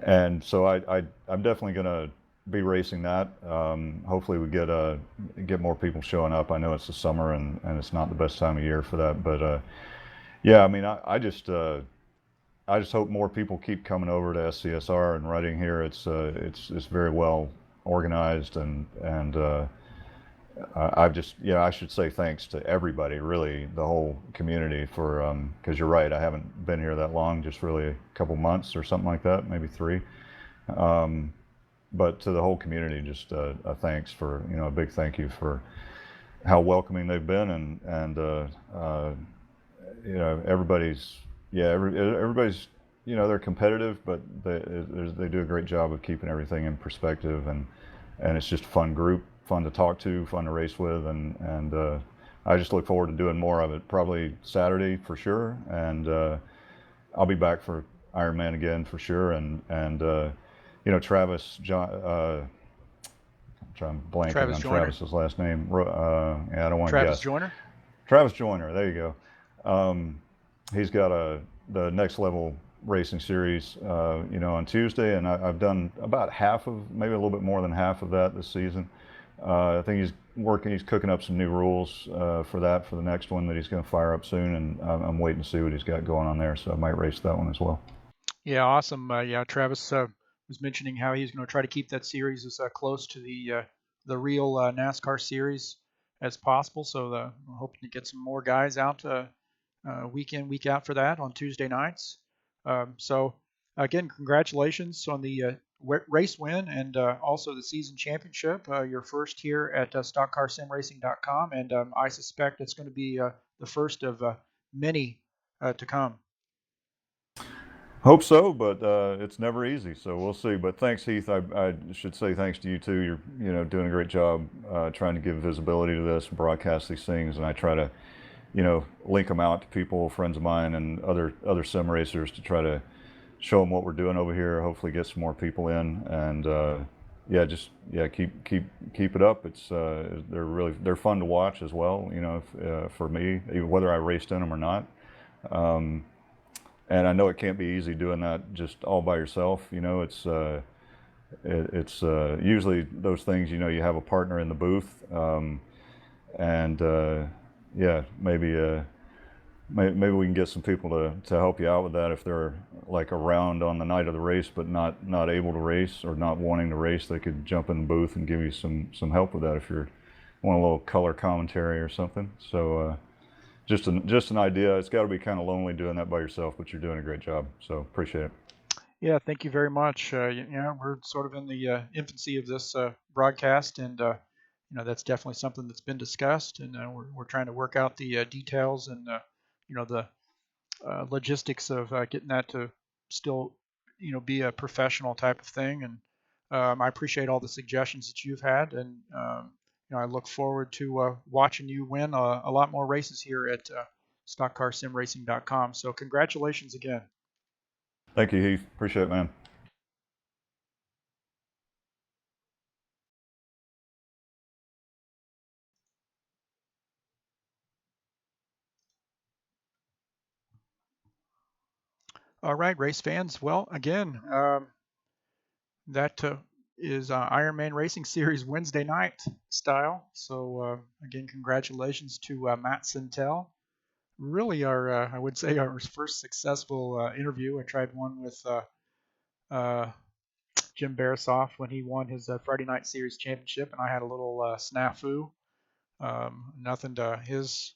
And so I'm definitely going to be racing that. Hopefully we get more people showing up. I know it's the summer, and it's not the best time of year for that, but yeah, I mean, I just hope more people keep coming over to SCSR and riding here. It's very well organized, and I should say thanks to everybody, really, the whole community, for because you're right, I haven't been here that long, just really a couple months or something like that, maybe 3. But to the whole community, just a thanks for, a big thank you for how welcoming they've been, and everybody's, everybody's, they're competitive, but they do a great job of keeping everything in perspective, and it's just a fun group, fun to talk to, fun to race with, and I just look forward to doing more of it. Probably Saturday for sure, and I'll be back for IronMan again for sure. And Travis John. I'm blanking Travis on Joyner. Travis's last name. Yeah, I don't want to Travis guess. Joyner. Travis Joyner. There you go. He's got the next level racing series, on Tuesday, and I've done about maybe a little bit more than half of that this season. I think he's cooking up some new rules for the next one that he's going to fire up soon, and I'm waiting to see what he's got going on there, so I might race that one as well. Yeah, awesome. Yeah, Travis was mentioning how he's going to try to keep that series as close to the real NASCAR series as possible. So we're hoping to get some more guys out week in, week out for that on Tuesday nights. So again, congratulations on the race win and also the season championship. Your first here at StockCarSimRacing.com, and I suspect it's going to be the first of many to come. Hope so, but it's never easy, so we'll see. But thanks, Heath. I should say thanks to you too. You're doing a great job trying to give visibility to this and broadcast these things, and I try to link them out to people, friends of mine, and other sim racers to try to show them what we're doing over here. Hopefully, get some more people in, and keep it up. It's they're fun to watch as well. For me, whether I raced in them or not. And I know it can't be easy doing that just all by yourself. It's usually those things. You have a partner in the booth, and maybe we can get some people to help you out with that if they're like around on the night of the race but not able to race or not wanting to race. They could jump in the booth and give you some help with that if you want a little color commentary or something. So just an idea. It's got to be kind of lonely doing that by yourself, but you're doing a great job. So appreciate it. Yeah, thank you very much. We're sort of in the infancy of this broadcast, and that's definitely something that's been discussed, and we're trying to work out the details and the logistics of getting that to still be a professional type of thing. And I appreciate all the suggestions that you've had, and I look forward to watching you win a lot more races here at StockCarSimRacing.com. So congratulations again. Thank you, Heath. Appreciate it, man. All right, race fans. Well, again, that is IronMan Racing Series Wednesday night style. So again, congratulations to Matt Sintel. Really, I would say our first successful interview. I tried one with Jim Barasoff when he won his Friday Night Series championship, and I had a little snafu. Nothing to his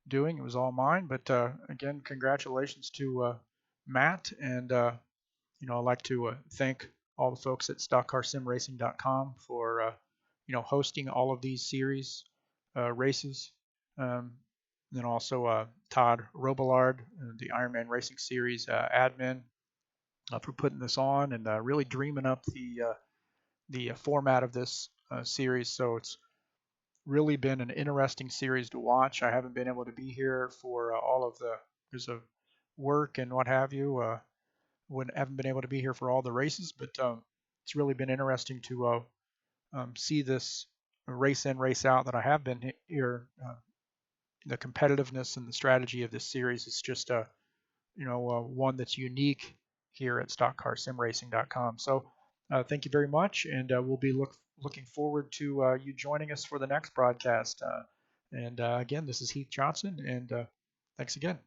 doing; it was all mine. But again, congratulations to Matt, and I'd like to thank all the folks at StockCarSimRacing.com for hosting all of these series races. Then also Todd Robillard, the Ironman Racing Series admin, for putting this on and really dreaming up the format of this series. So it's really been an interesting series to watch. I haven't been able to be here for all of because of work and what have you. Haven't been able to be here for all the races, but it's really been interesting to see this race in, race out that I have been here. The competitiveness and the strategy of this series is just one that's unique here at StockCarSimRacing.com. So thank you very much, and we'll be looking forward to you joining us for the next broadcast. And again, this is Heath Johnson, and thanks again.